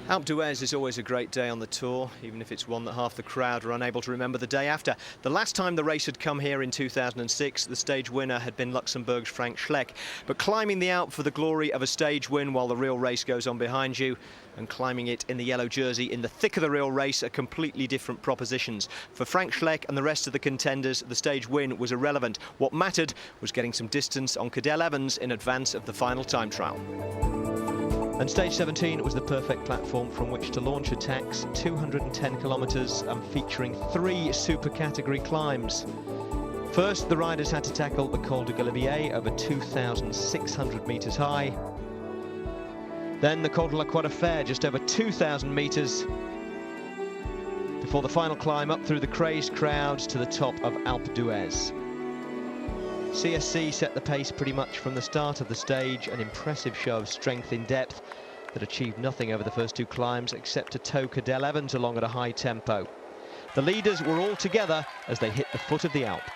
Alpe d'Huez is always a great day on the Tour, even if it's one that half the crowd are unable to remember the day after. The last time the race had come here in 2006, the stage winner had been Luxembourg's Frank Schleck. But climbing the Alpe for the glory of a stage win while the real race goes on behind you, and climbing it in the yellow jersey in the thick of the real race are completely different propositions. For Frank Schleck and the rest of the contenders, the stage win was irrelevant. What mattered was getting some distance on Cadel Evans in advance of the final time trial. And stage 17 was the perfect platform from which to launch attacks, 210 kilometres and featuring 3 super category climbs. First, the riders had to tackle the Col de Galibier over 2,600 metres high. Then the Col de la Croix de Fer, just over 2,000 metres, before the final climb up through the crazed crowds to the top of Alpe d'Huez. CSC set the pace pretty much from the start of the stage, an impressive show of strength in depth that achieved nothing over the first 2 climbs except to tow Cadel Evans along at a high tempo. The leaders were all together as they hit the foot of the Alpe.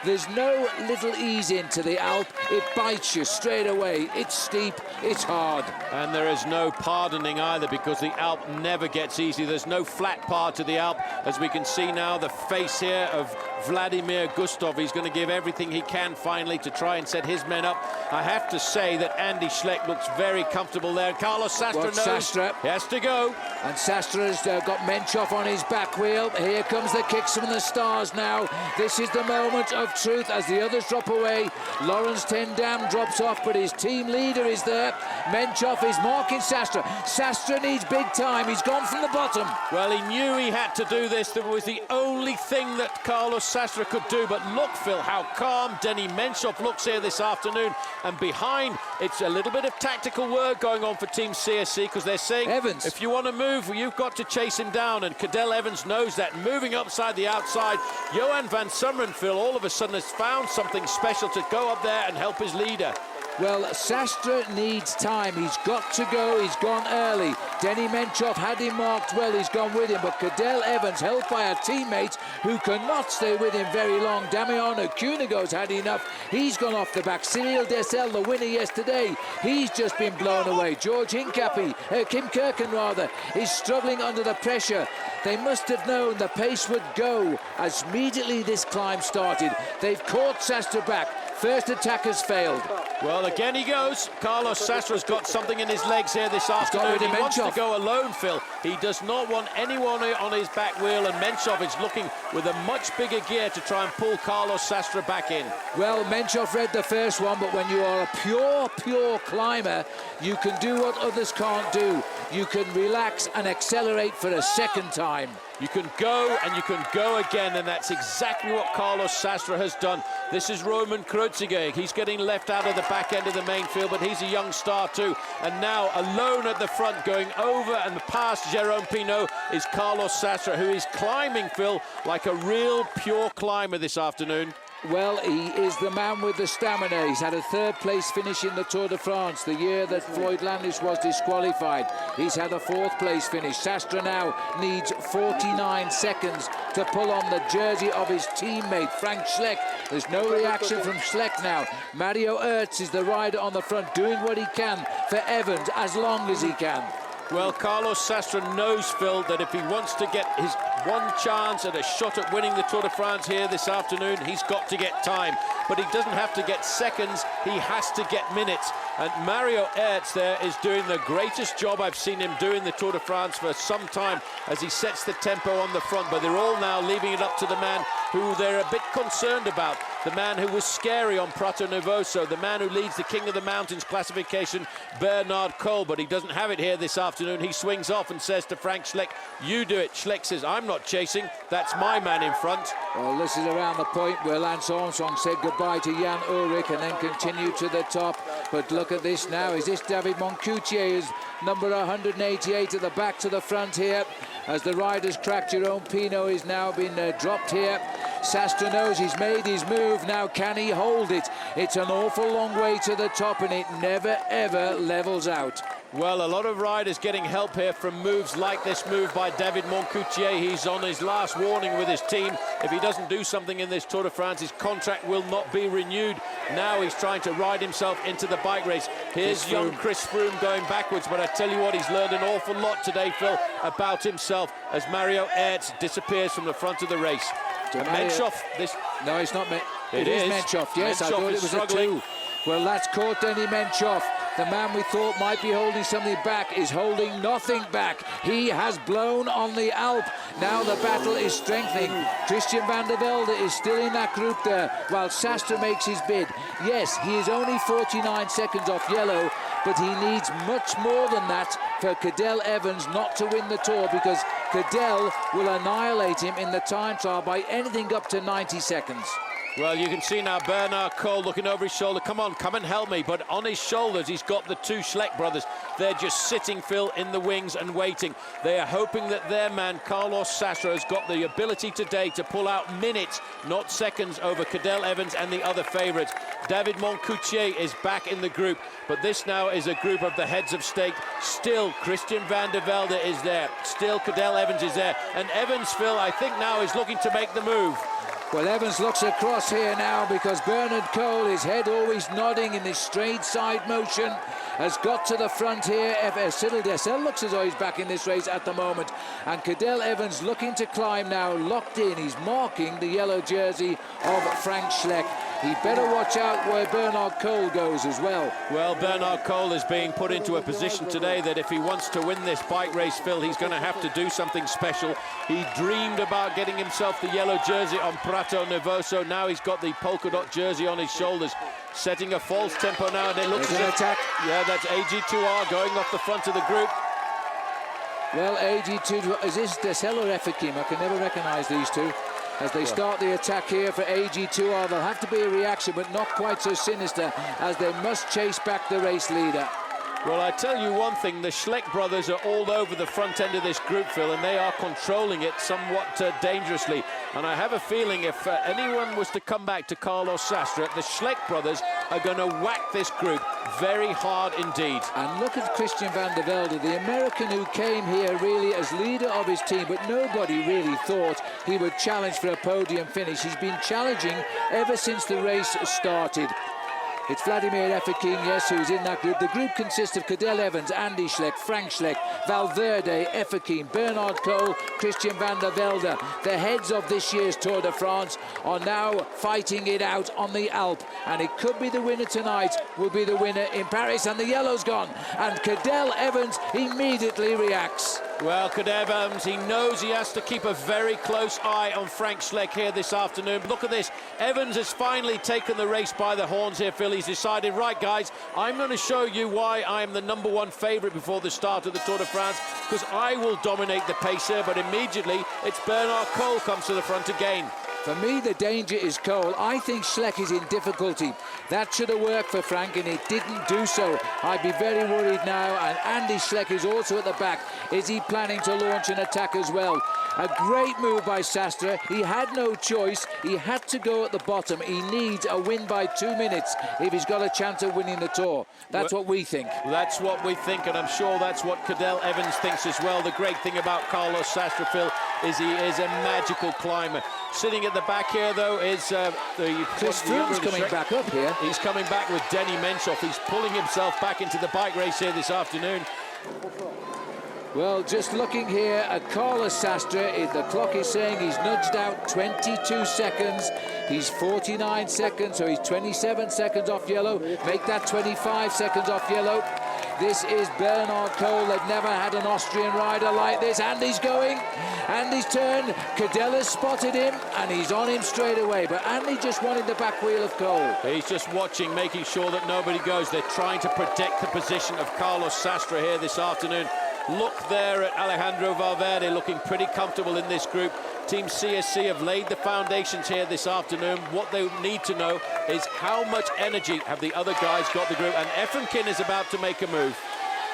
There's no little ease into the Alpe. It bites you straight away. It's steep, it's hard. And there is no pardoning either, because the Alpe never gets easy. There's no flat part to the Alpe. As we can see now, the face here of Vladimir Gustov. He's going to give everything he can finally to try and set his men up. I have to say that Andy Schleck looks very comfortable there. Carlos Sastre knows Sastre. He has to go. And Sastre has got Menchov on his back wheel. Here comes the kicks from the stars now. This is the moment of truth as the others drop away. Lawrence Ten Dam drops off, but his team leader is there. Menchov is marking Sastre. Sastre needs big time. He's gone from the bottom. Well, he knew he had to do this. That was the only thing that Carlos Sastre could do. But look, Phil, how calm Denny Menchov looks here this afternoon. And behind, it's a little bit of tactical work going on for Team CSC, because they're saying, Evans, if you want to move, you've got to chase him down. And Cadel Evans knows that. Moving upside the outside, Johan van Summeren, Phil, all of a sudden has found something special to go up there and help his leader. Well, Sastre needs time. He's got to go. He's gone early. Denny Menchov had him marked well. He's gone with him. But Cadel Evans, helped by a teammate who cannot stay with him very long. Damiano Cunego's had enough. He's gone off the back. Cyril Dessel, the winner yesterday, he's just been blown away. George Hincapie, Kim Kirken rather, is struggling under the pressure. They must have known the pace would go as immediately this climb started. They've caught Sastre back. First attack has failed. Well, again he goes. Carlos Sastre's got something in his legs here this afternoon. He wants to go alone, Phil. He does not want anyone on his back wheel, and Menchov is looking with a much bigger gear to try and pull Carlos Sastre back in. Well, Menchov read the first one, but when you are a pure climber, you can do what others can't do. You can relax and accelerate for a second time. You can go and you can go again, and that's exactly what Carlos Sastre has done. This is Roman Kreuziger. He's getting left out of the back end of the main field, but he's a young star too. And now alone at the front, going over and past Jérôme Pinault, is Carlos Sastre, who is climbing, Phil, like a real pure climber this afternoon. Well, he is the man with the stamina. He's had a 3rd place finish in the Tour de France the year that Floyd Landis was disqualified. He's had a 4th place finish. Sastre now needs 49 seconds to pull on the jersey of his teammate, Frank Schleck. There's no reaction from Schleck now. Mario Ertz is the rider on the front, doing what he can for Evans as long as he can. Well, Carlos Sastre knows, Phil, that if he wants to get his one chance at a shot at winning the Tour de France here this afternoon, he's got to get time. But he doesn't have to get seconds, he has to get minutes. And Mario Ertz there is doing the greatest job I've seen him do in the Tour de France for some time as he sets the tempo on the front. But they're all now leaving it up to the man who they're a bit concerned about, the man who was scary on Prato Novoso, the man who leads the King of the Mountains classification, Bernard Cole. But he doesn't have it here this afternoon. He swings off and says to Frank Schleck, you do it. Schleck says, I'm not chasing, that's my man in front. Well, this is around the point where Lance Armstrong said goodbye to Jan Ullrich and then continued to the top. But look at this now. Is this David Moncoutier, is number 188 at the back to the front here as the riders crack. Jérôme Pinault is now been dropped here. Sastre knows he's made his move. Now can he hold it? It's an awful long way to the top, and it never ever levels out. Well, a lot of riders getting help here from moves like this move by David Moncoutier. He's on his last warning with his team. If he doesn't do something in this Tour de France, his contract will not be renewed. Now he's trying to ride himself into the bike race. Here's young Chris Froome going backwards, but I tell you what, he's learned an awful lot today, Phil, about himself as Mario Ertz disappears from the front of the race. Menchoff, this... No, it's not. It is Menchoff. Yes, I thought it was struggling. A 2. Well, that's caught Denny Menchoff. The man we thought might be holding something back is holding nothing back. He has blown on the Alpe. Now the battle is strengthening. Christian van der Velde is still in that group there, while Sastre makes his bid. Yes, he is only 49 seconds off yellow, but he needs much more than that for Cadel Evans not to win the Tour, because Cadel will annihilate him in the time trial by anything up to 90 seconds. Well, you can see now Bernard Cole looking over his shoulder. Come on, come and help me. But on his shoulders, he's got the 2 Schleck brothers. They're just sitting, Phil, in the wings and waiting. They are hoping that their man, Carlos Sastre, has got the ability today to pull out minutes, not seconds, over Cadel Evans and the other favourites. David Moncoutier is back in the group, but this now is a group of the heads of state. Still, Christian van der Velde is there. Still, Cadel Evans is there. And Evans, Phil, I think now is looking to make the move. Well, Evans looks across here now because Bernard Cole, his head always nodding in this straight side motion, has got to the front here. Cyril Dessel looks as though he's back in this race at the moment. And Cadel Evans looking to climb now, locked in. He's marking the yellow jersey of Frank Schleck. He better watch out where Bernard Cole goes as well. Well, Bernard Cole is being put into a position today that if he wants to win this bike race, Phil, he's going to have to do something special. He dreamed about getting himself the yellow jersey on Prato Nervoso. Now he's got the polka dot jersey on his shoulders, setting a false tempo now, and it looks as if... attack. Yeah, that's AG2R going off the front of the group. Well, AG2, is this Dessel or Efekim? I can never recognise these two. As they start the attack here for AG2R, there'll have to be a reaction, but not quite so sinister, as they must chase back the race leader. Well, I tell you one thing, the Schleck brothers are all over the front end of this group, Phil, and they are controlling it somewhat dangerously. And I have a feeling if anyone was to come back to Carlos Sastre, the Schleck brothers are going to whack this group very hard indeed. And look at Christian van der Velde, the American who came here really as leader of his team, but nobody really thought he would challenge for a podium finish. He's been challenging ever since the race started. It's Vladimir Efekim, yes, who's in that group. The group consists of Cadel Evans, Andy Schleck, Frank Schleck, Valverde, Efekim, Bernard Cole, Christian van der Velde. The heads of this year's Tour de France are now fighting it out on the Alpe. And it could be the winner tonight, will be the winner in Paris. And the yellow's gone. And Cadel Evans immediately reacts. Well, Cadel Evans, he knows he has to keep a very close eye on Frank Schleck here this afternoon. Look at this. Evans has finally taken the race by the horns here, Phil. He's decided, right, guys, I'm going to show you why I am the #1 favourite before the start of the Tour de France, because I will dominate the pace here. But immediately, it's Bernard Cole comes to the front again. For me, the danger is Cole. I think Schleck is in difficulty. That should have worked for Frank, and it didn't do so. I'd be very worried now, and Andy Schleck is also at the back. Is he planning to launch an attack as well? A great move by Sastre. He had no choice. He had to go at the bottom. He needs a win by 2 minutes if he's got a chance of winning the Tour. That's what we think. That's what we think, and I'm sure that's what Cadel Evans thinks as well. The great thing about Carlos Sastre, Phil, is he is a magical climber. Sitting at the back here, though, is Chris Froome's coming back up here. He's coming back with Denny Menchoff. He's pulling himself back into the bike race here this afternoon. Well, just looking here at Carlos Sastre, the clock is saying he's nudged out 22 seconds. He's 49 seconds, so he's 27 seconds off yellow. Make that 25 seconds off yellow. This is Bernard Cole. They've never had an Austrian rider like this. Andy's going. Andy's turn. Cadel has spotted him, and he's on him straight away. But Andy just wanted the back wheel of Cole. He's just watching, making sure that nobody goes. They're trying to protect the position of Carlos Sastre here this afternoon. Look there at Alejandro Valverde, looking pretty comfortable in this group. Team CSC have laid the foundations here this afternoon. What they need to know is how much energy have the other guys got the group. And Efrenkin is about to make a move.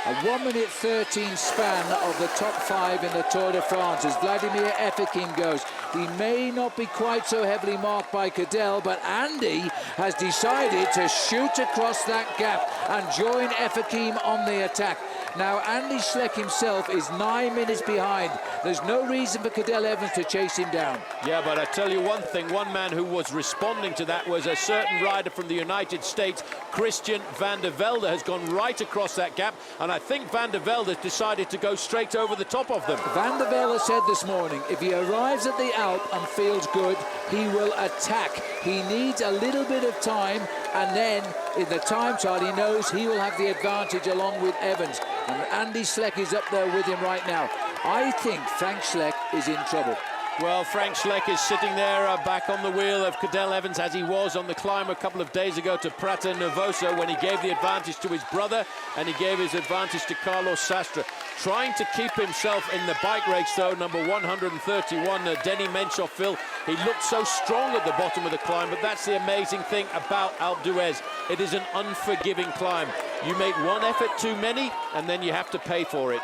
A 1 minute 13 span of the top 5 in the Tour de France as Vladimir Efekim goes. He may not be quite so heavily marked by Cadel, but Andy has decided to shoot across that gap and join Efekim on the attack. Now, Andy Schleck himself is 9 minutes behind. There's no reason for Cadel Evans to chase him down. Yeah, but I tell you one thing, one man who was responding to that was a certain rider from the United States, Christian van der Velde, has gone right across that gap, and I think van der Velde has decided to go straight over the top of them. Van der Velde said this morning, if he arrives at the Alpe and feels good, he will attack. He needs a little bit of time, and then in the time trial, he knows he will have the advantage along with Evans. And Andy Schleck is up there with him right now. I think Frank Schleck is in trouble. Well, Frank Schleck is sitting there back on the wheel of Cadel Evans, as he was on the climb a couple of days ago to Prata Nervosa, when he gave the advantage to his brother and he gave his advantage to Carlos Sastre. Trying to keep himself in the bike race, though, number 131, Denny Menchoff, Phil. He looked so strong at the bottom of the climb, but that's the amazing thing about Alpe d'Huez. It is an unforgiving climb. You make one effort too many, and then you have to pay for it.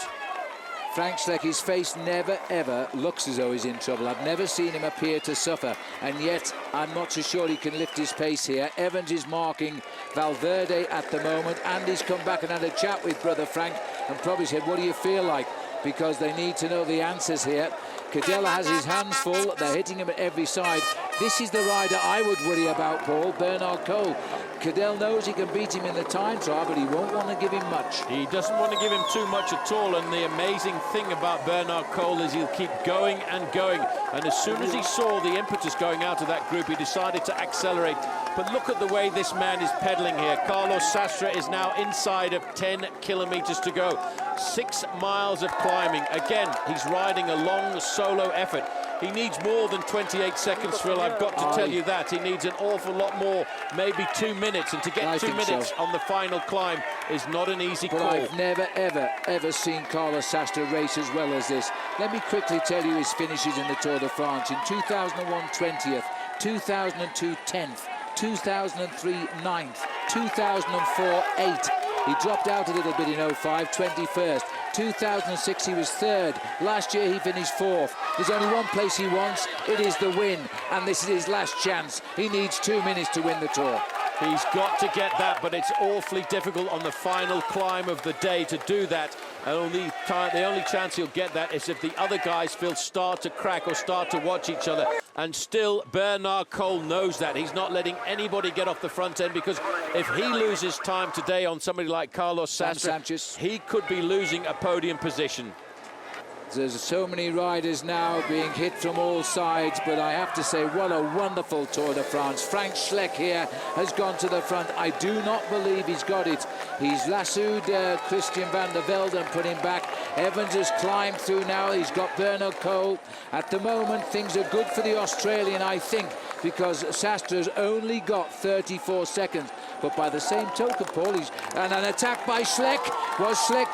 Frank Schleck, his face never, ever looks as though he's in trouble. I've never seen him appear to suffer, and yet I'm not so sure he can lift his pace here. Evans is marking Valverde at the moment. Andy's come back and had a chat with brother Frank and probably said, what do you feel like? Because they need to know the answers here. Cadella has his hands full. They're hitting him at every side. This is the rider I would worry about, Paul, Bernard Cole. Cadell knows he can beat him in the time trial, but he won't want to give him much. He doesn't want to give him too much at all, and the amazing thing about Bernard Cole is he'll keep going and going. And as soon as he saw the impetus going out of that group, he decided to accelerate. But look at the way this man is pedaling here. Carlos Sastre is now inside of 10 kilometers to go. 6 miles of climbing. Again, he's riding a long solo effort. He needs more than 28 seconds, Phil. I've got to tell you that. He needs an awful lot more, maybe 2 minutes. And to get 2 minutes on the final climb is not an easy call. I've never, ever seen Carlos Sastre race as well as this. Let me quickly tell you his finishes in the Tour de France. In 2001, 20th, 2002, 10th, 2003, 9th, 2004, 8th. He dropped out a little bit in 05, 21st. 2006 he was 3rd. Last year he finished 4th. There's only one place he wants, it is the win, and this is his last chance. He needs 2 minutes to win the Tour. He's got to get that, but it's awfully difficult on the final climb of the day to do that. And the only chance he'll get that is if the other guys, Phil, start to crack or start to watch each other. And still, Bernard Cole knows that. He's not letting anybody get off the front end, because if he loses time today on somebody like Carlos Sastre, he could be losing a podium position. There's so many riders now being hit from all sides, but I have to say, what a wonderful Tour de France. Frank Schleck here has gone to the front. I do not believe he's got it. He's lassoed Christian van der Velde and put him back. Evans has climbed through now. He's got Bernard Cole. At the moment, things are good for the Australian, I think, because Sastra's only got 34 seconds. But by the same token, Paul, and an attack by Schleck. Was Schleck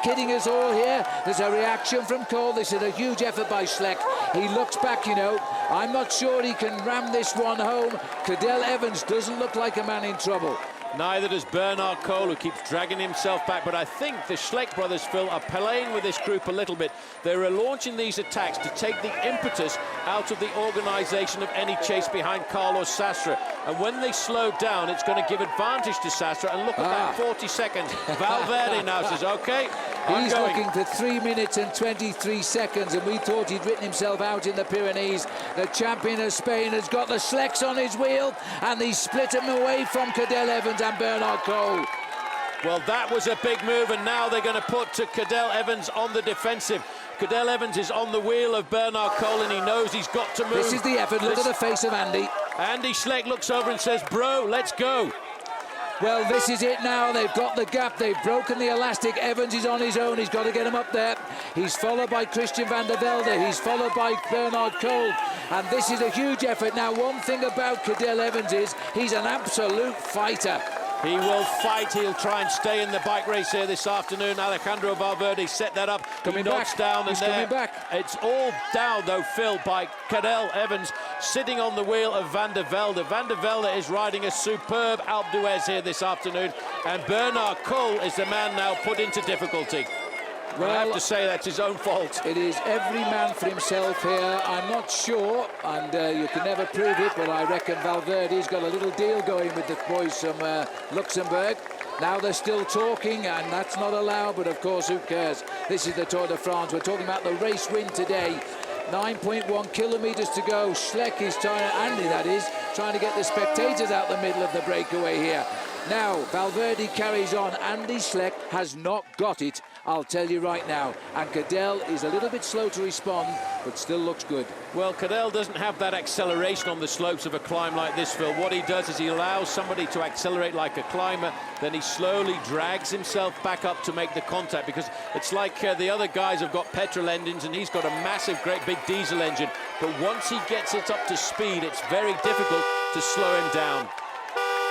kidding us all here? There's a reaction from Cole. This is a huge effort by Schleck. He looks back, you know. I'm not sure he can ram this one home. Cadel Evans doesn't look like a man in trouble. Neither does Bernard Cole, who keeps dragging himself back. But I think the Schleck brothers, Phil, are playing with this group a little bit. They're launching these attacks to take the impetus out of the organisation of any chase behind Carlos Sastre. And when they slow down, it's going to give advantage to Sastre. And look at that, 40 seconds. Valverde now says, OK, he's looking for 3 minutes and 23 seconds, and we thought he'd written himself out in the Pyrenees. The champion of Spain has got the Schlecks on his wheel, and he split him away from Cadel Evans and Bernard Cole. Well, that was a big move, and now they're going to put Cadel Evans on the defensive. Cadel Evans is on the wheel of Bernard Cole, and he knows he's got to move. This is the effort. Look at the face of Andy. Andy Schleck looks over and says, bro, let's go. Well, this is it now. They've got the gap. They've broken the elastic. Evans is on his own. He's got to get him up there. He's followed by Christian van der Velde. He's followed by Bernard Cole. And this is a huge effort. Now, one thing about Cadel Evans is he's an absolute fighter. He will fight. He'll try and stay in the bike race here this afternoon. Alejandro Valverde set that up. Coming he knocks back. down, He's and coming there back. it's all down, though, Phil, by Cadel Evans sitting on the wheel of Van der Velde. Van der Velde is riding a superb Alpe d'Huez here this afternoon, and Bernard Cole is the man now put into difficulty. Well, I have to say that's his own fault. It is every man for himself here. I'm not sure, and you can never prove it, but I reckon Valverde's got a little deal going with the boys from Luxembourg. Now they're still talking, and that's not allowed, but of course, who cares? This is the Tour de France. We're talking about the race win today. 9.1 kilometres to go. Schleck is trying, Andy that is, trying to get the spectators out the middle of the breakaway here. Now, Valverde carries on. Andy Schleck has not got it, I'll tell you right now. And Cadel is a little bit slow to respond, but still looks good. Well, Cadel doesn't have that acceleration on the slopes of a climb like this, Phil. What he does is he allows somebody to accelerate like a climber, then he slowly drags himself back up to make the contact, because it's like the other guys have got petrol engines and he's got a massive, great big diesel engine. But once he gets it up to speed, it's very difficult to slow him down.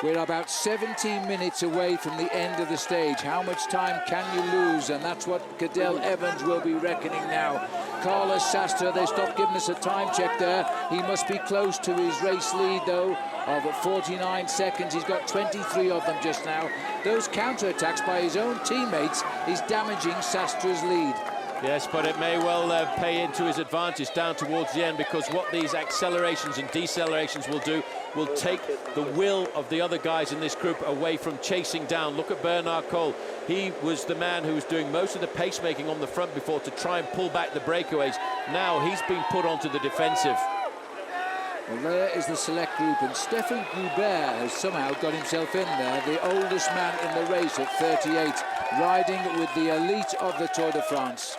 We're about 17 minutes away from the end of the stage. How much time can you lose? And that's what Cadel Evans will be reckoning now. Carlos Sastre, they stopped giving us a time check there. He must be close to his race lead, though, of 49 seconds. He's got 23 of them just now. Those counterattacks by his own teammates is damaging Sastre's lead. Yes, but it may well pay into his advantage down towards the end, because what these accelerations and decelerations will do will take the will of the other guys in this group away from chasing down. Look at Bernard Cole. He was the man who was doing most of the pacemaking on the front before to try and pull back the breakaways. Now he's been put onto the defensive. Well, there is the select group, and Stefan Goubert has somehow got himself in there, the oldest man in the race at 38, riding with the elite of the Tour de France.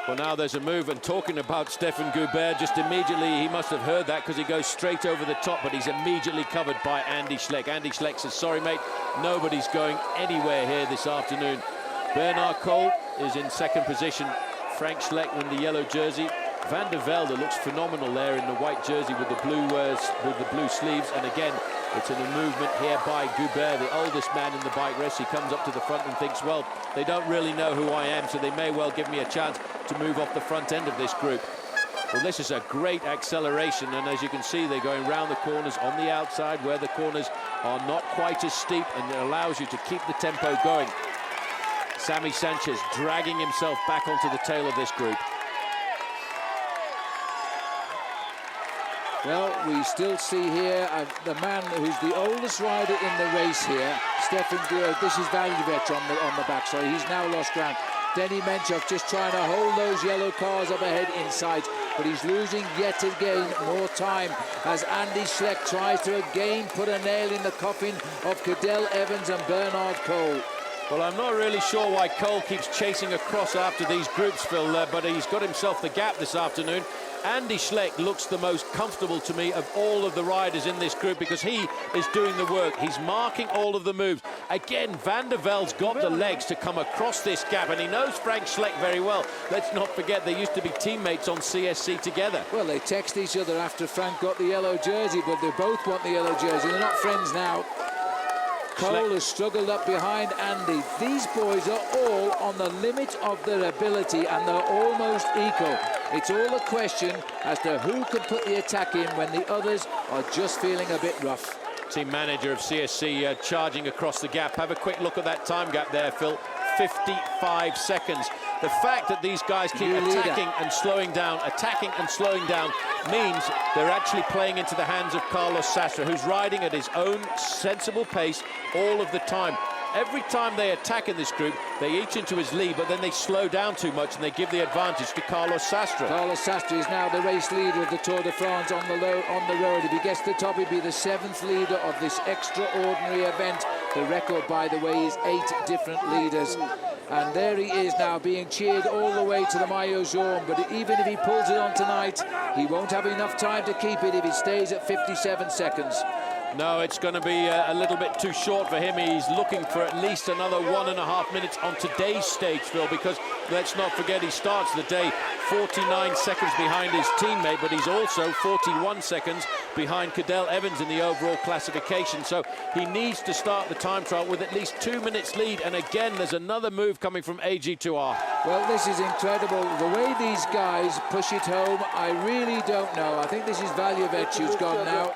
Well, now there's a move, and talking about Stefan Goubert, just immediately he must have heard that, because he goes straight over the top, but he's immediately covered by Andy Schleck. Andy Schleck says, sorry mate, nobody's going anywhere here this afternoon. Bernard Cole is in second position. Frank Schleck in the yellow jersey. Van der Velde looks phenomenal there in the white jersey with the blue sleeves, and again it's in a movement here by Goubert, the oldest man in the bike race. He comes up to the front and thinks, well, they don't really know who I am, so they may well give me a chance to move off the front end of this group. Well, this is a great acceleration, and as you can see, they're going round the corners on the outside where the corners are not quite as steep, and it allows you to keep the tempo going. Sammy Sanchez dragging himself back onto the tail of this group. Well, we still see here the man who's the oldest rider in the race here, Stefan Goubert. This is Valjevic on the back, so he's now lost ground. Denny Menchov just trying to hold those yellow cars up ahead in sight, but he's losing yet again more time as Andy Schleck tries to again put a nail in the coffin of Cadel Evans and Bernard Cole. Well, I'm not really sure why Cole keeps chasing across after these groups, Phil, but he's got himself the gap this afternoon. Andy Schleck looks the most comfortable to me of all of the riders in this group, because he is doing the work. He's marking all of the moves. Again, Van der Velde's got the legs to come across this gap, and he knows Frank Schleck very well. Let's not forget they used to be teammates on CSC together. Well, they text each other after Frank got the yellow jersey, but they both want the yellow jersey. They're not friends now. Cole has struggled up behind Andy. These boys are all on the limit of their ability, and they're almost equal. It's all a question as to who can put the attack in when the others are just feeling a bit rough. Team manager of CSC charging across the gap. Have a quick look at that time gap there, Phil. 55 seconds. The fact that these guys keep attacking and slowing down means they're actually playing into the hands of Carlos Sastre, who's riding at his own sensible pace all of the time. Every time they attack in this group, they each into his lead, but then they slow down too much and they give the advantage to Carlos Sastre. Carlos Sastre is now the race leader of the Tour de France on the road. If he gets to the top, he'd be the 7th leader of this extraordinary event. The record, by the way, is 8 different leaders. And there he is now, being cheered all the way to the Maillot Jaune. But even if he pulls it on tonight, he won't have enough time to keep it if it stays at 57 seconds. No, it's going to be a little bit too short for him. He's looking for at least another 1.5 minutes on today's stage, Phil, because let's not forget he starts the day 49 seconds behind his teammate, but he's also 41 seconds behind Cadel Evans in the overall classification. So he needs to start the time trial with at least 2 minutes lead. And again, there's another move coming from AG2R. Well, this is incredible. The way these guys push it home, I really don't know. I think this is Valjevich who's gone now.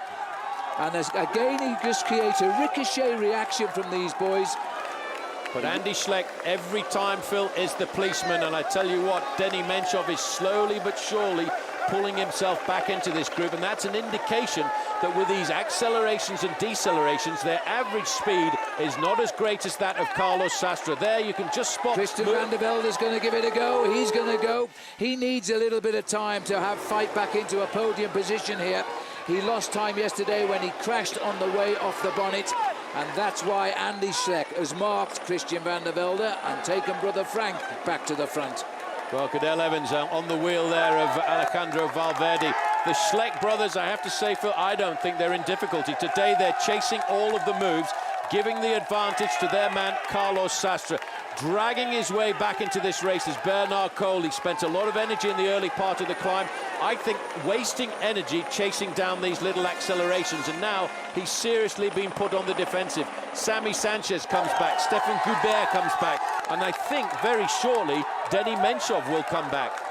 And again, he just creates a ricochet reaction from these boys. But Andy Schleck, every time, Phil, is the policeman. And I tell you what, Denny Menchov is slowly but surely pulling himself back into this group. And that's an indication that with these accelerations and decelerations, their average speed is not as great as that of Carlos Sastre. There, you can just spot... Christian van der Velde is going to give it a go. He's going to go. He needs a little bit of time to have fight back into a podium position here. He lost time yesterday when he crashed on the way off the bonnet. And that's why Andy Schleck has marked Christian van der Velde and taken brother Frank back to the front. Well, Cadel Evans on the wheel there of Alejandro Valverde. The Schleck brothers, I have to say, Phil, I don't think they're in difficulty. Today, they're chasing all of the moves, giving the advantage to their man, Carlos Sastre. Dragging his way back into this race is Bernard Cole. He spent a lot of energy in the early part of the climb. I think wasting energy chasing down these little accelerations, and now he's seriously been put on the defensive. Sammy Sanchez comes back, Stefan Goubert comes back, and I think very shortly Denny Menchov will come back.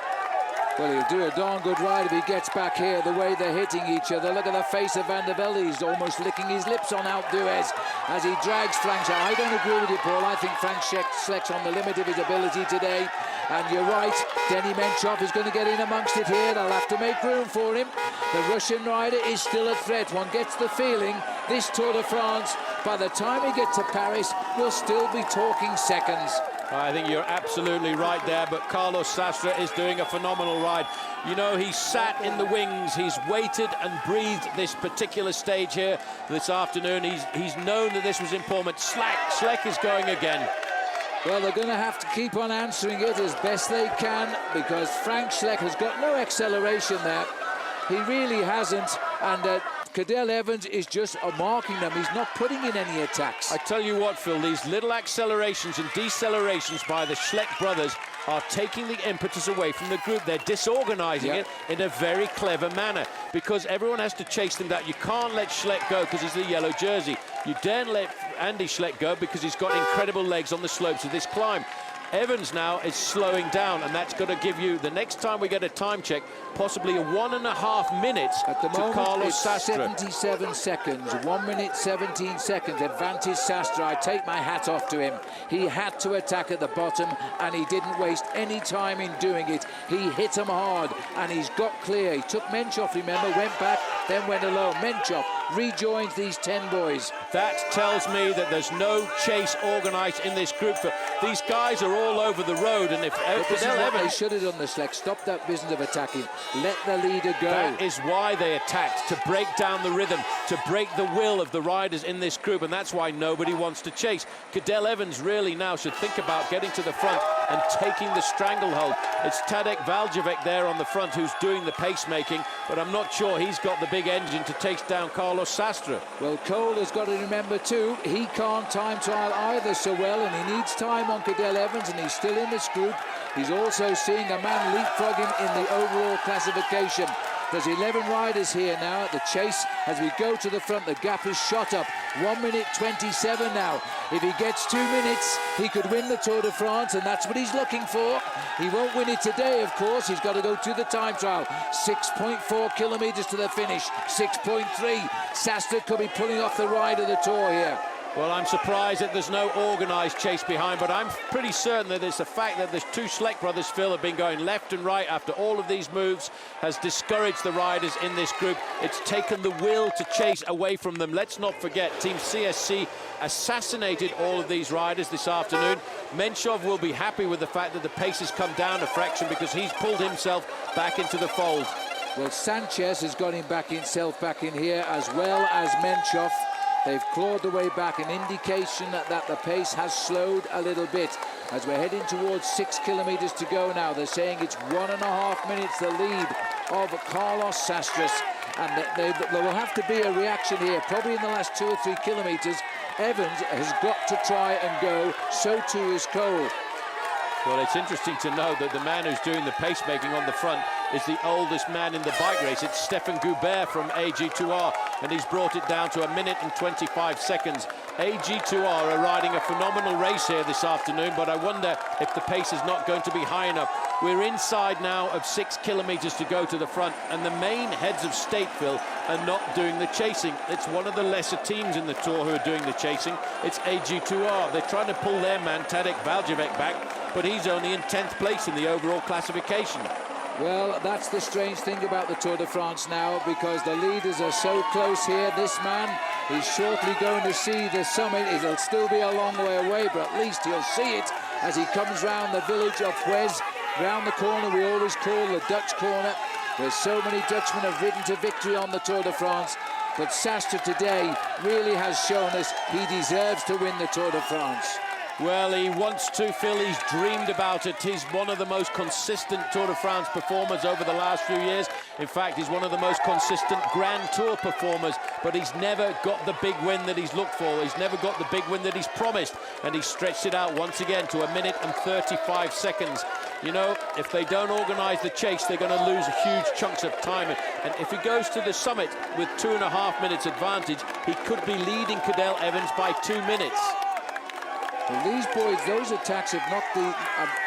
Well, he'll do a darn good ride if he gets back here, the way they're hitting each other. Look at the face of Van der Velde. He's almost licking his lips on Alpe d'Huez as he drags Frank. I don't agree with you, Paul. I think Frank Schleck's on the limit of his ability today. And you're right, Denny Menchov is going to get in amongst it here. They'll have to make room for him. The Russian rider is still a threat. One gets the feeling this Tour de France, by the time we get to Paris, we'll still be talking seconds. I think you're absolutely right there, but Carlos Sastre is doing a phenomenal ride. You know, he's sat in the wings, he's waited and breathed this particular stage here this afternoon. He's known that this was important. Schleck is going again. Well, they're going to have to keep on answering it as best they can, because Frank Schleck has got no acceleration there. He really hasn't, and Cadel Evans is just marking them. He's not putting in any attacks. I tell you what, Phil, these little accelerations and decelerations by the Schleck brothers are taking the impetus away from the group. They're disorganizing it in a very clever manner, because everyone has to chase them down. You can't let Schleck go because he's the yellow jersey. You daren't let Andy Schleck go because he's got incredible legs on the slopes of this climb. Evans now is slowing down, and that's going to give you, the next time we get a time check, possibly a 1.5 minutes at the moment, Carlos it's Sastre. 77 seconds, 1 minute 17 seconds, advantage Sastre. I take my hat off to him. He had to attack at the bottom, and he didn't waste any time in doing it. He hit him hard, and he's got clear. He took Menchov, remember, went back, then went alone. Menchov rejoins these 10 boys. That tells me that there's no chase organised in this group. These guys are all over the road, and if Cadel Evans... They should have done this, Schleck. Stop that business of attacking. Let the leader go. That is why they attacked, to break down the rhythm, to break the will of the riders in this group, and that's why nobody wants to chase. Cadel Evans really now should think about getting to the front and taking the stranglehold. It's Tadej Valjevich there on the front who's doing the pacemaking, but I'm not sure he's got the big engine to take down Carlos Sastre. Well, Cole has got to remember too, he can't time trial either so well, and he needs time on Cadel Evans, and he's still in this group. He's also seeing a man leapfrog him in the overall classification. There's 11 riders here now at the chase. As we go to the front, the gap is shot up. 1 minute 27 now. If he gets 2 minutes, he could win the Tour de France, and that's what he's looking for. He won't win it today, of course. He's got to go to the time trial. 6.4 kilometres to the finish. 6.3. Sastre could be pulling off the ride of the Tour here. Well, I'm surprised that there's no organised chase behind, but I'm pretty certain that it's the fact that the two Schleck brothers, Phil, have been going left and right after all of these moves has discouraged the riders in this group. It's taken the will to chase away from them. Let's not forget, Team CSC assassinated all of these riders this afternoon. Menchov will be happy with the fact that the pace has come down a fraction because he's pulled himself back into the fold. Well, Sanchez has got himself back in here, as well as Menchov. They've clawed the way back, an indication that the pace has slowed a little bit. As we're heading towards 6 kilometres to go now, they're saying it's 1.5 minutes the lead of Carlos Sastre. And there will have to be a reaction here, probably in the last 2 or 3 kilometres. Evans has got to try and go, so too is Cole. Well, it's interesting to know that the man who's doing the pacemaking on the front is the oldest man in the bike race. It's Stefan Goubert from AG2R, and he's brought it down to 1 minute and 25 seconds. AG2R are riding a phenomenal race here this afternoon, but I wonder if the pace is not going to be high enough. We're inside now of 6 kilometres to go to the front, and the main heads of state, Phil, are not doing the chasing. It's one of the lesser teams in the Tour who are doing the chasing. It's AG2R. They're trying to pull their man, Tadej Valjavec, back, but he's only in 10th place in the overall classification. Well, that's the strange thing about the Tour de France now, because the leaders are so close here. This man is shortly going to see the summit. It'll still be a long way away, but at least he'll see it as he comes round the village of Huez, round the corner we always call the Dutch corner, where so many Dutchmen have ridden to victory on the Tour de France. But Sastre today really has shown us he deserves to win the Tour de France. Well, he wants to, Phil. He's dreamed about it. He's one of the most consistent Tour de France performers over the last few years. In fact, he's one of the most consistent Grand Tour performers, but he's never got the big win that he's looked for. He's never got the big win that he's promised, and he stretched it out once again to 1 minute and 35 seconds. You know, if they don't organise the chase, they're going to lose huge chunks of time. And if he goes to the summit with 2.5 minutes advantage, he could be leading Cadel Evans by 2 minutes. Well, these boys, those attacks have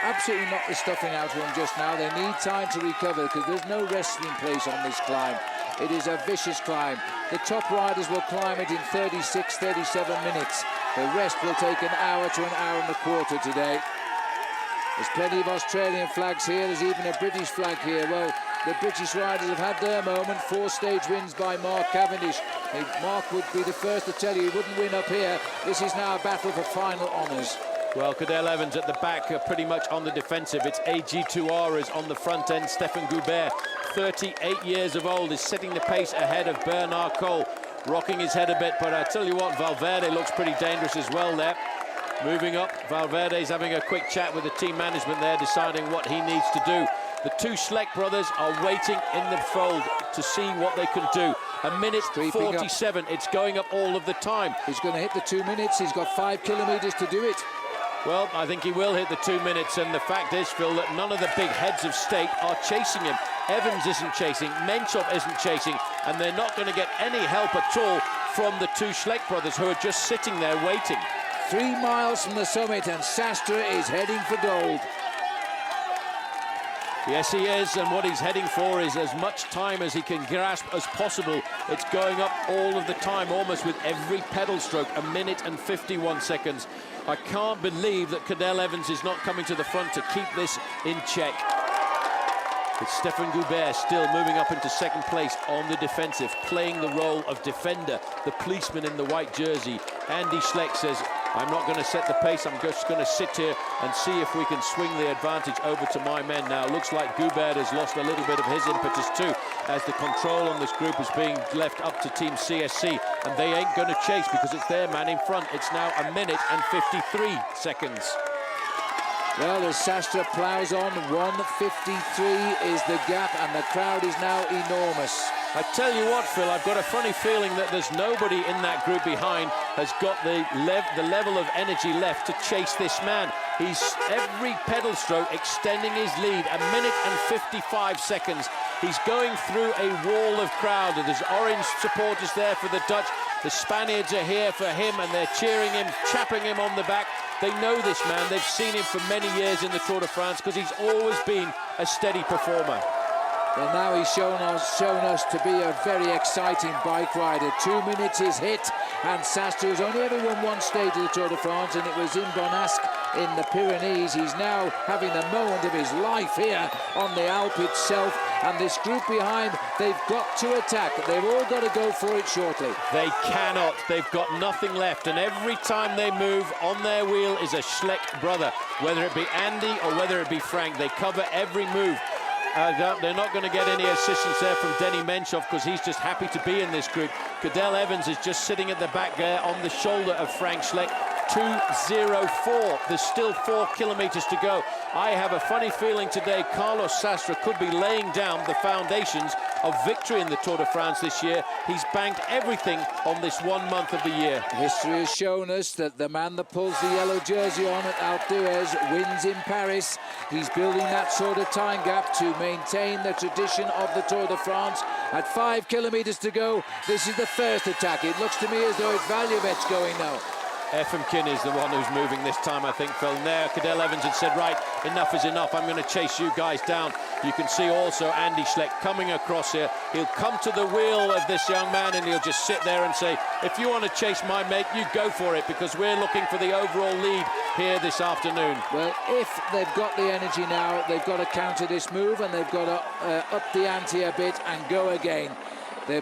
absolutely knocked the stuffing out of them just now. They need time to recover because there's no resting place on this climb. It is a vicious climb. The top riders will climb it in 36, 37 minutes. The rest will take an hour to an hour and a quarter today. There's plenty of Australian flags here. There's even a British flag here. Well, the British riders have had their moment. 4 stage wins by Mark Cavendish. Mark would be the first to tell you he wouldn't win up here. This is now a battle for final honours. Well, Cadel Evans at the back are pretty much on the defensive. It's AG2R is on the front end. Stefan Goubert, 38 years of old, is setting the pace ahead of Bernard Cole, rocking his head a bit. But I tell you what, Valverde looks pretty dangerous as well there. Moving up, Valverde's having a quick chat with the team management there, deciding what he needs to do. The 2 Schleck brothers are waiting in the fold to see what they can do. 1 minute 47, it's going up all of the time. He's going to hit the 2 minutes. He's got 5 kilometres to do it. Well, I think he will hit the 2 minutes, and the fact is, Phil, that none of the big heads of state are chasing him. Evans isn't chasing, Menchov isn't chasing, and they're not going to get any help at all from the 2 Schleck brothers, who are just sitting there waiting. 3 miles from the summit, and Sastre is heading for gold. Yes, he is, and what he's heading for is as much time as he can grasp as possible. It's going up all of the time, almost with every pedal stroke. 1 minute and 51 seconds. I can't believe that Cadel Evans is not coming to the front to keep this in check. It's Stefan Goubert still moving up into 2nd place on the defensive, playing the role of defender, the policeman in the white jersey. Andy Schleck says, I'm not going to set the pace, I'm just going to sit here and see if we can swing the advantage over to my men now. Looks like Goubert has lost a little bit of his impetus too, as the control on this group is being left up to Team CSC, and they ain't going to chase because it's their man in front. It's now 1 minute and 53 seconds. Well, as Sastre ploughs on, 1:53 is the gap, and the crowd is now enormous. I tell you what, Phil, I've got a funny feeling that there's nobody in that group behind has got the level of energy left to chase this man. He's every pedal stroke extending his lead, 1 minute and 55 seconds. He's going through a wall of crowd. There's orange supporters there for the Dutch. The Spaniards are here for him, and they're cheering him, chapping him on the back. They know this man. They've seen him for many years in the Tour de France because he's always been a steady performer. Well, now he's shown us to be a very exciting bike rider. 2 minutes is hit, and Sastre has only ever won 1 stage of the Tour de France, and it was in Bonasque in the Pyrenees. He's now having the moment of his life here on the Alpe itself, and this group behind, they've got to attack. They've all got to go for it shortly. They cannot. They've got nothing left, and every time they move, on their wheel is a Schleck brother, whether it be Andy or whether it be Frank. They cover every move. They're not going to get any assistance there from Denny Menchov because he's just happy to be in this group. Cadel Evans is just sitting at the back there on the shoulder of Frank Schleck. 2:04. There's still 4 kilometers to go. I have a funny feeling today Carlos Sastre could be laying down the foundations of victory in the Tour de France this year. He's banked everything on this 1 month of the year. History has shown us that the man that pulls the yellow jersey on at Alpe d'Huez wins in Paris. He's building that sort of time gap to maintain the tradition of the Tour de France. At 5 kilometers to go, this is the first attack. It looks to me as though it's Valjevets going now. Efemkin is the one who's moving this time, I think, Phil. There, Cadel Evans had said, right, enough is enough. I'm going to chase you guys down. You can see also Andy Schleck coming across here. He'll come to the wheel of this young man and he'll just sit there and say, if you want to chase my mate, you go for it, because we're looking for the overall lead here this afternoon. Well, if they've got the energy now, they've got to counter this move and they've got to up the ante a bit and go again.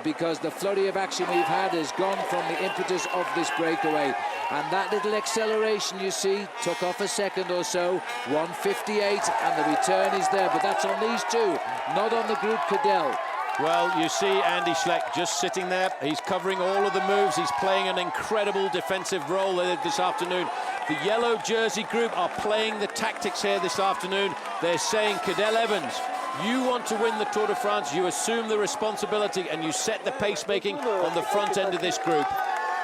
Because the flurry of action we've had has gone from the impetus of this breakaway. And that little acceleration, you see, took off a second or so, 1:58, and the return is there. But that's on these two, not on the group Cadel. Well, you see Andy Schleck just sitting there. He's covering all of the moves. He's playing an incredible defensive role this afternoon. The yellow jersey group are playing the tactics here this afternoon. They're saying, Cadel Evans, you want to win the Tour de France, you assume the responsibility and you set the pacemaking on the front end of this group.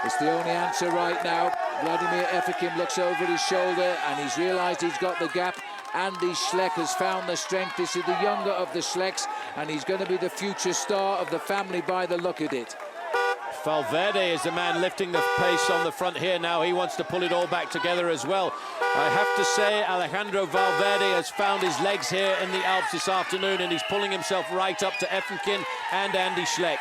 It's the only answer right now. Vladimir Efemkin looks over his shoulder and he's realised he's got the gap. Andy Schleck has found the strength. This is the younger of the Schlecks and he's going to be the future star of the family by the look at it. Valverde is the man lifting the pace on the front here now. He wants to pull it all back together as well. I have to say, Alejandro Valverde has found his legs here in the Alps this afternoon and he's pulling himself right up to Efemkin and Andy Schleck.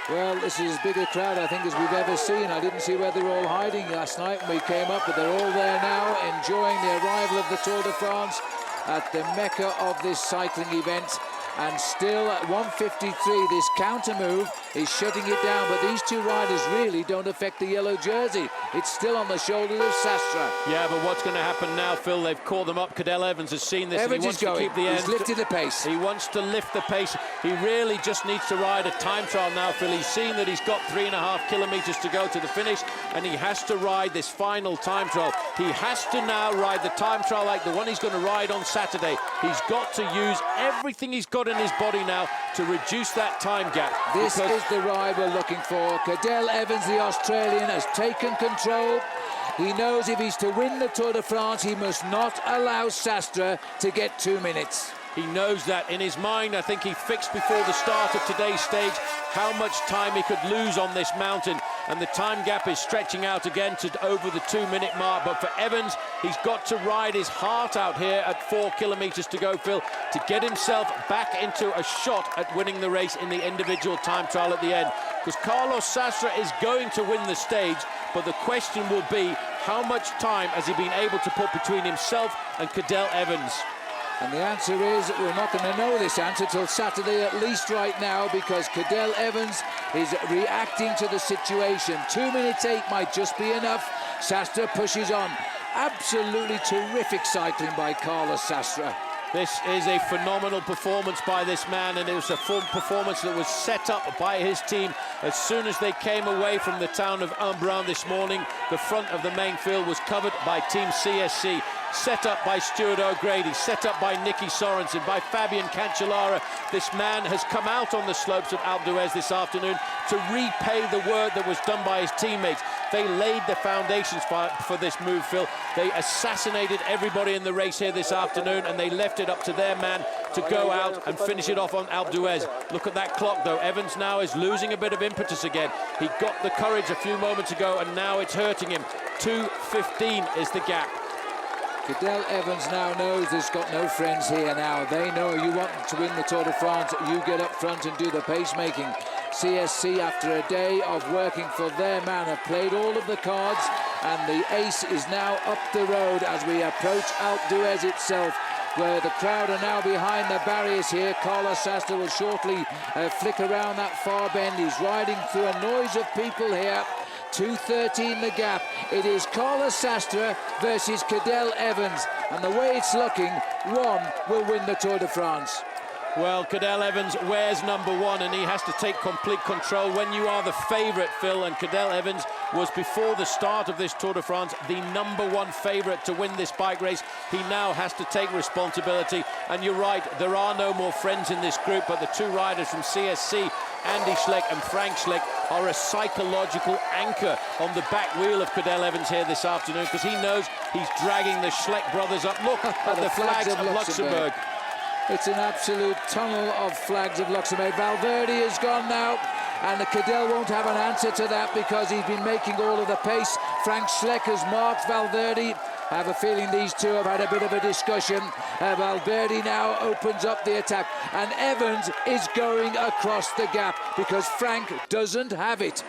Well, this is as big a crowd, I think, as we've ever seen. I didn't see where they were all hiding last night when we came up, but they're all there now, enjoying the arrival of the Tour de France at the mecca of this cycling event. And still at 1:53, this counter move is shutting it down, but these two riders really don't affect the yellow jersey. It's still on the shoulders of Sastre. Yeah, but what's going to happen now, Phil? They've caught them up. Cadel Evans has seen this. Evans and he wants is going. To keep the end. He's lifted the pace. He wants to lift the pace. He really just needs to ride a time trial now, Phil. He's seen that he's got 3.5 kilometers to go to the finish, and he has to ride this final time trial. He has to now ride the time trial like the one he's going to ride on Saturday. He's got to use everything he's got in his body now to reduce that time gap. This is the ride we're looking for. Cadel Evans, the Australian, has taken control. He knows if he's to win the Tour de France, he must not allow Sastre to get 2 minutes. He knows that in his mind. I think he fixed before the start of today's stage how much time he could lose on this mountain, and the time gap is stretching out again to over the 2-minute mark. But for Evans, he's got to ride his heart out here at 4 kilometers to go, Phil, to get himself back into a shot at winning the race in the individual time trial at the end, because Carlos Sastre is going to win the stage, but the question will be, how much time has he been able to put between himself and Cadel Evans? And the answer is, we're not going to know this answer till Saturday, at least right now, because Cadel Evans is reacting to the situation. 2 minutes 8 might just be enough. Sastre pushes on. Absolutely terrific cycling by Carlos Sastre. This is a phenomenal performance by this man, and it was a full performance that was set up by his team. As soon as they came away from the town of Embrun this morning, the front of the main field was covered by Team CSC. Set up by Stuart O'Grady, set up by Nicky Sorensen, by Fabian Cancellara. This man has come out on the slopes of Alpe d'Huez this afternoon to repay the work that was done by his teammates. They laid the foundations for this move, Phil. They assassinated everybody in the race here this afternoon, and they left it up to their man to go out and finish it off on Alpe d'Huez. Look at that clock, though. Evans now is losing a bit of impetus again. He got the courage a few moments ago, and now it's hurting him. 2:15 is the gap. Cadel Evans now knows he's got no friends here now. They know you want to win the Tour de France, you get up front and do the pacemaking. CSC, after a day of working for their man, have played all of the cards, and the ace is now up the road as we approach Alpe d'Huez itself, where the crowd are now behind the barriers here. Carlos Sastre will shortly flick around that far bend. He's riding through a noise of people here. 2:13 the gap. It is Carlos Sastre versus Cadel Evans, and the way it's looking, one will win the Tour de France. Well, Cadel Evans wears number 1 and he has to take complete control when you are the favourite, Phil, and Cadel Evans was, before the start of this Tour de France, the number 1 favourite to win this bike race. He now has to take responsibility, and you're right, there are no more friends in this group, but the 2 riders from CSC, Andy Schleck and Frank Schleck, are a psychological anchor on the back wheel of Cadel Evans here this afternoon, because he knows he's dragging the Schleck brothers up. Look at the flags of Luxembourg. It's an absolute tunnel of flags of Luxembourg. Valverde is gone now, and the Cadel won't have an answer to that because he's been making all of the pace. Frank Schleck has marked Valverde. I have a feeling these two have had a bit of a discussion. Valverde now opens up the attack, and Evans is going across the gap because Frank doesn't have it.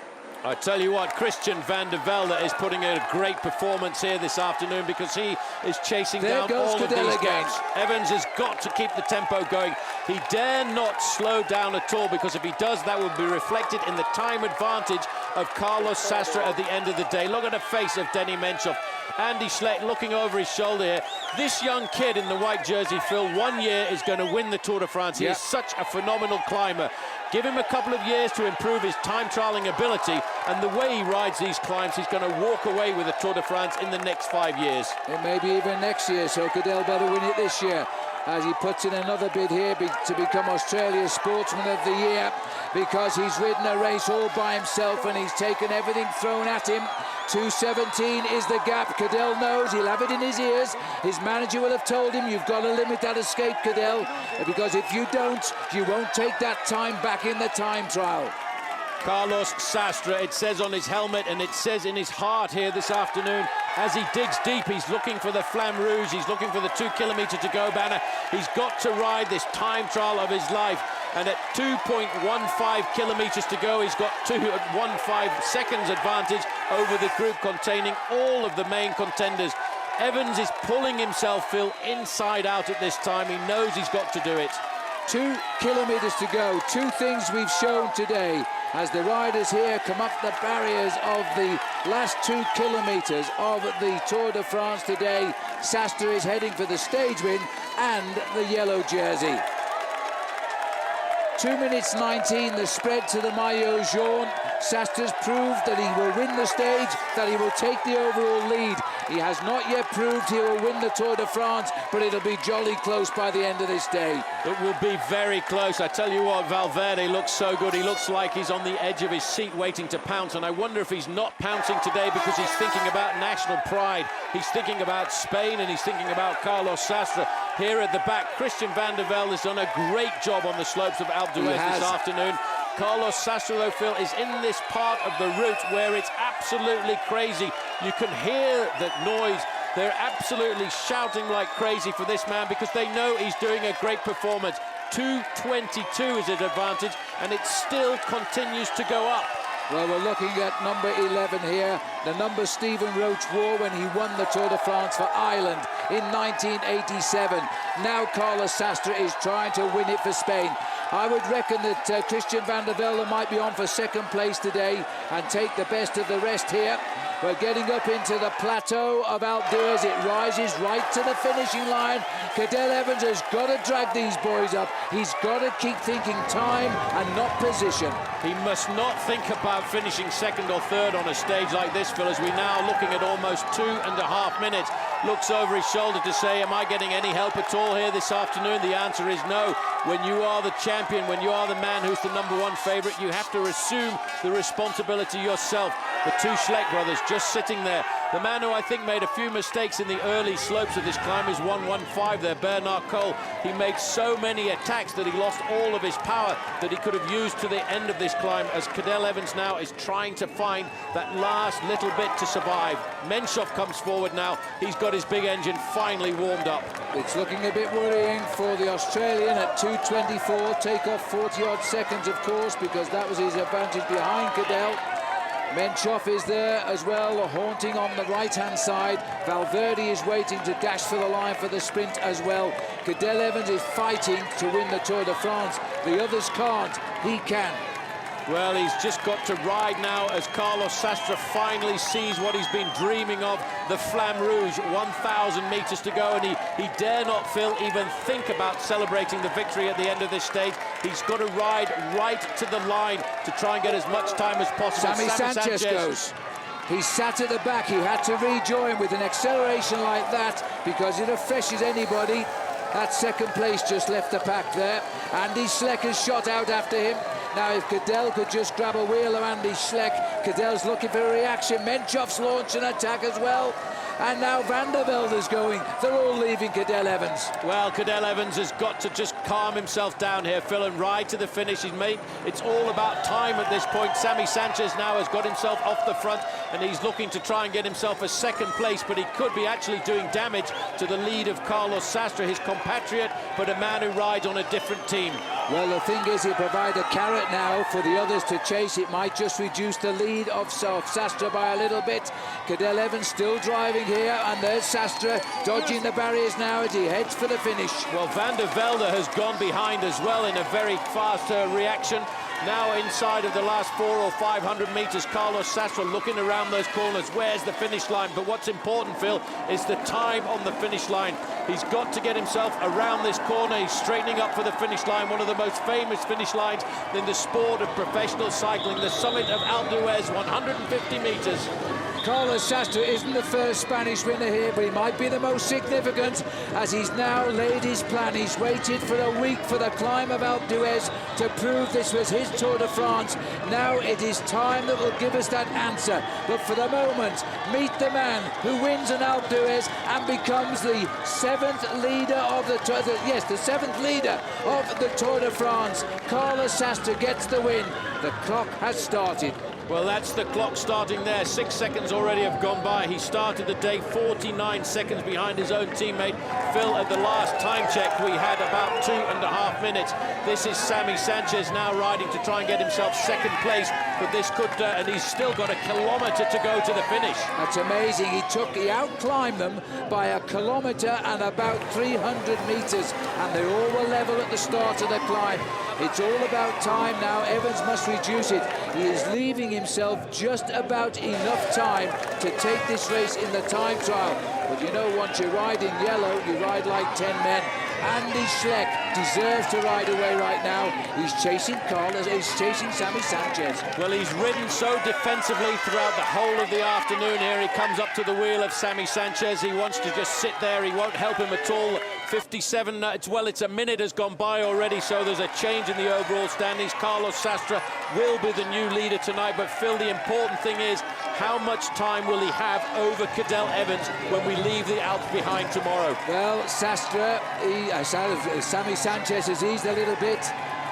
I tell you what, Christian van der Velde is putting in a great performance here this afternoon because he is chasing down all of these gaps. Evans has got to keep the tempo going. He dare not slow down at all, because if he does, that will be reflected in the time advantage of Carlos Sastre at the end of the day. Look at the face of Denny Menchoff. Andy Schleck looking over his shoulder here. This young kid in the white jersey, Phil, 1 year is going to win the Tour de France. He is such a phenomenal climber. Give him a couple of years to improve his time trialing ability, and the way he rides these climbs, he's going to walk away with the Tour de France in the next 5 years. It may be even next year, so Cadel better win it this year, as he puts in another bid here to become Australia's Sportsman of the Year, because he's ridden a race all by himself and he's taken everything thrown at him. 2:17 is the gap. Cadel knows, he'll have it in his ears. His manager will have told him, you've got to limit that escape, Cadel, because if you don't, you won't take that time back in the time trial. Carlos Sastre, it says on his helmet and it says in his heart here this afternoon, as he digs deep, he's looking for the Flamme Rouge, he's looking for the 2 kilometre to go banner. He's got to ride this time trial of his life, and at 2.15 kilometres to go, he's got 2.15 seconds advantage over the group containing all of the main contenders. Evans is pulling himself, Phil, inside out at this time. He knows he's got to do it. 2 kilometres to go. 2 things we've shown today as the riders here come up the barriers of the last 2 kilometres of the Tour de France today. Sastre is heading for the stage win and the yellow jersey. 2 minutes 19, the spread to the maillot jaune. Sastre's proved that he will win the stage, that he will take the overall lead. He has not yet proved he will win the Tour de France, but it'll be jolly close by the end of this day. It will be very close. I tell you what, Valverde looks so good. He looks like he's on the edge of his seat waiting to pounce, and I wonder if he's not pouncing today because he's thinking about national pride. He's thinking about Spain, and he's thinking about Carlos Sastre. Here at the back, Christian van der Velde has done a great job on the slopes of Alpe d'Huez this afternoon. Carlos Sastre, though, Phil, is in this part of the route where it's absolutely crazy. You can hear the noise. They're absolutely shouting like crazy for this man because they know he's doing a great performance. 2:22 is his advantage, and it still continues to go up. Well, we're looking at number 11 here, the number Stephen Roach wore when he won the Tour de France for Ireland in 1987. Now Carlos Sastre is trying to win it for Spain. I would reckon that Christian van der Velde might be on for second place today and take the best of the rest here. We're getting up into the plateau of Alpe d'Huez. It rises right to the finishing line. Cadel Evans has got to drag these boys up. He's got to keep thinking time and not position. He must not think about finishing second or third on a stage like this, Phil, as we're now looking at almost 2.5 minutes. Looks over his shoulder to say, am I getting any help at all here this afternoon? The answer is no. When you are the champion, when you are the man who's the number 1 favourite, you have to assume the responsibility yourself. The 2 Schleck brothers just sitting there. The man who I think made a few mistakes in the early slopes of this climb is 115 there, Bernard Cole. He made so many attacks that he lost all of his power that he could have used to the end of this climb, as Cadel Evans now is trying to find that last little bit to survive. Menchoff comes forward now. He's got his big engine finally warmed up. It's looking a bit worrying for the Australian at 2:24. Take off 40-odd seconds, of course, because that was his advantage behind Cadel. Menchoff is there as well, haunting on the right-hand side. Valverde is waiting to dash for the line for the sprint as well. Cadel Evans is fighting to win the Tour de France. The others can't. He can. Well, he's just got to ride now as Carlos Sastre finally sees what he's been dreaming of, the Flamme Rouge. 1,000 metres to go, and he dare not, Phil, even think about celebrating the victory at the end of this stage. He's got to ride right to the line to try and get as much time as possible. Sammy Sanchez goes. He sat at the back. He had to rejoin with an acceleration like that because it refreshes anybody. That second place just left the pack there. Andy Schleck has shot out after him. Now, if Cadel could just grab a wheel of Andy Schleck, Cadel's looking for a reaction. Menchov's launched an attack as well. And now Van der Velde's going. They're all leaving Cadel Evans. Well, Cadel Evans has got to just calm himself down here, Phil, and ride to the finish. It's all about time at this point. Sammy Sanchez now has got himself off the front, and he's looking to try and get himself a second place, but he could be actually doing damage to the lead of Carlos Sastre, his compatriot, but a man who rides on a different team. Well, the thing is, he'll provide a carrot now for the others to chase. It might just reduce the lead of Sastre by a little bit. Cadel Evans still driving here, and there's Sastre dodging the barriers now as he heads for the finish. Well, Van der Velde has gone behind as well in a very fast reaction. Now inside of the last 400 or 500 metres, Carlos Sastre looking around those corners. Where's the finish line? But what's important, Phil, is the time on the finish line. He's got to get himself around this corner. He's straightening up for the finish line, one of the most famous finish lines in the sport of professional cycling, the summit of Alpe d'Huez, 150 metres. Carlos Sastre isn't the first Spanish winner here, but he might be the most significant as he's now laid his plan. He's waited for a week for the climb of Alpe d'Huez to prove this was his Tour de France. Now it is time that will give us that answer. But for the moment, meet the man who wins an Alpe d'Huez and becomes the seventh leader of the Tour. The seventh leader of the Tour de France. Carlos Sastre gets the win. The clock has started. Well, that's the clock starting there. 6 seconds already have gone by. He started the day 49 seconds behind his own teammate. Phil, at the last time check, we had about 2.5 minutes. This is Sammy Sanchez now riding to try and get himself second place. But this could, and he's still got a kilometre to go to the finish. That's amazing. He outclimbed them by a kilometre and about 300 metres. And they all were level at the start of the climb. It's all about time now. Evans must reduce it. He is leaving himself just about enough time to take this race in the time trial. But you know, once you ride in yellow, you ride like 10 men. Andy Schleck deserves to ride away right now. He's chasing he's chasing Sammy Sanchez. Well, he's ridden so defensively throughout the whole of the afternoon here. He comes up to the wheel of Sammy Sanchez. He wants to just sit there. He won't help him at all. 57, it's a minute has gone by already, so there's a change in the overall standings. Carlos Sastre will be the new leader tonight, but Phil, the important thing is how much time will he have over Cadel Evans when we leave the Alps behind tomorrow? Well, Sastre, Sammy Sanchez has eased a little bit.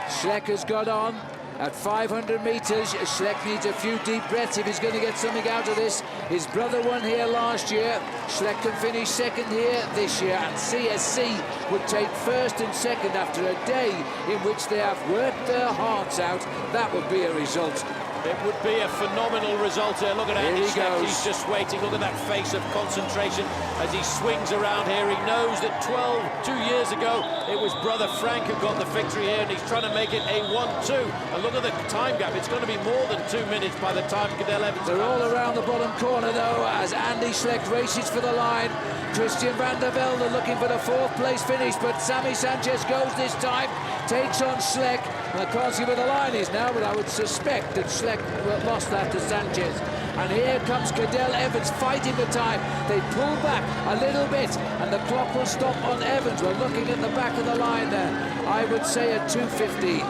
Schleck has got on. At 500 metres, Schleck needs a few deep breaths if he's going to get something out of this. His brother won here last year. Schleck can finish second here this year, and CSC would take first and second after a day in which they have worked their hearts out. That would be a result. It would be a phenomenal result here. Look at Andy Schleck. He's just waiting. Look at that face of concentration as he swings around here. He knows that 2 years ago, it was brother Frank who got the victory here, and he's trying to make it a 1-2. And look at the time gap. It's going to be more than 2 minutes by the time Cadel Evans. They're all around the bottom corner, though, as Andy Schleck races for the line. Christian Van der Velde looking for the fourth place finish, but Sammy Sanchez goes this time, takes on Schleck. I can't see where the line is now, but I would suspect that Schleck lost that to Sanchez. And here comes Cadel Evans fighting the time. They pull back a little bit, and the clock will stop on Evans. We're looking at the back of the line there. I would say at 2:15.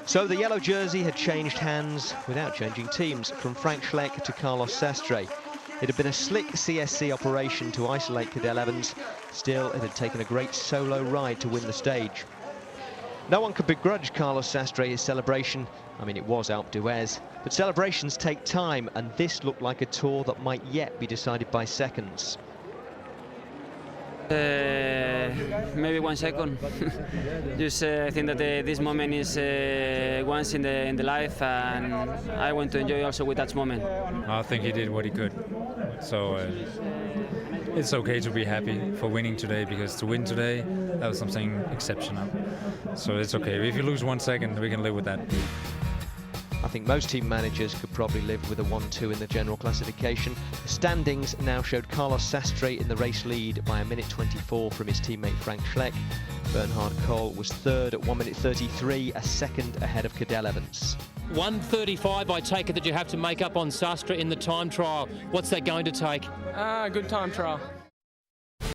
So the yellow jersey had changed hands without changing teams, from Frank Schleck to Carlos Sastre. It had been a slick CSC operation to isolate Cadel Evans. Still, it had taken a great solo ride to win the stage. No one could begrudge Carlos Sastre his celebration. I mean, it was Alpe d'Huez, but celebrations take time, and this looked like a tour that might yet be decided by seconds. Maybe 1 second. Just I think that this moment is once in the life, and I want to enjoy also with that moment. I think he did what he could. So it's okay to be happy for winning today, because to win today, that was something exceptional. So it's okay. If you lose 1 second, we can live with that. I think most team managers could probably live with a 1-2 in the general classification. The standings now showed Carlos Sastre in the race lead by 1:24 from his teammate Frank Schleck. Bernhard Kohl was third at 1:33, a second ahead of Cadel Evans. 1:35, I take it that you have to make up on Sastre in the time trial. What's that going to take? Good time trial.